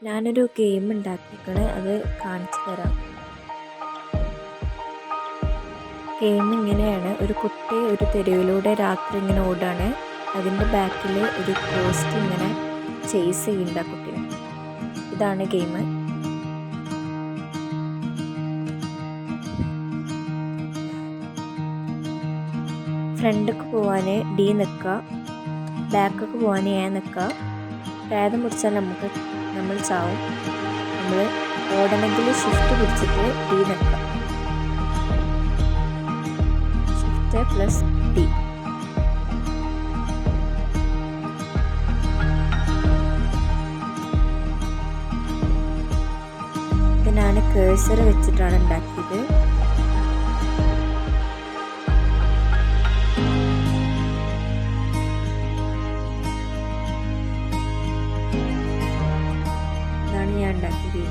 ഞാനൊരു ഗെയിം ഉണ്ടാക്കിയിരിക്കണേ, അത് കാണിച്ചു തരാം. ഗെയിം ഇങ്ങനെയാണ്. ഒരു കുട്ടി ഒരു തെരുവിലൂടെ രാത്രി ഇങ്ങനെ ഓടാണ്. അതിൻ്റെ ബാക്കിൽ ഒരു പോസ്റ്റ് ഇങ്ങനെ ചേസ് ചെയ്യുന്നുണ്ട് ആ കുട്ടീനെ. ഇതാണ് ഗെയിം. ഫ്രണ്ടിലേക്ക് പോകാൻ ഡി നിൽക്കുക, ബാക്കൊക്കെ പോകാൻ എ നിൽക്കുക. പ്രേതം പിടിച്ചാൽ നമ്മൾ ചാവും. നമ്മൾ ഓടണമെങ്കിൽ ഷിഫ്റ്റ് പിടിച്ചിട്ട് ഡി നിൽക്കുക. Shift plus D. ഇതിനാണ് കേഴ്സർ വെച്ചിട്ടാണ് ഉണ്ടാക്കിയത്. ഇതാണ് ഞാൻ ഉണ്ടാക്കിയത്.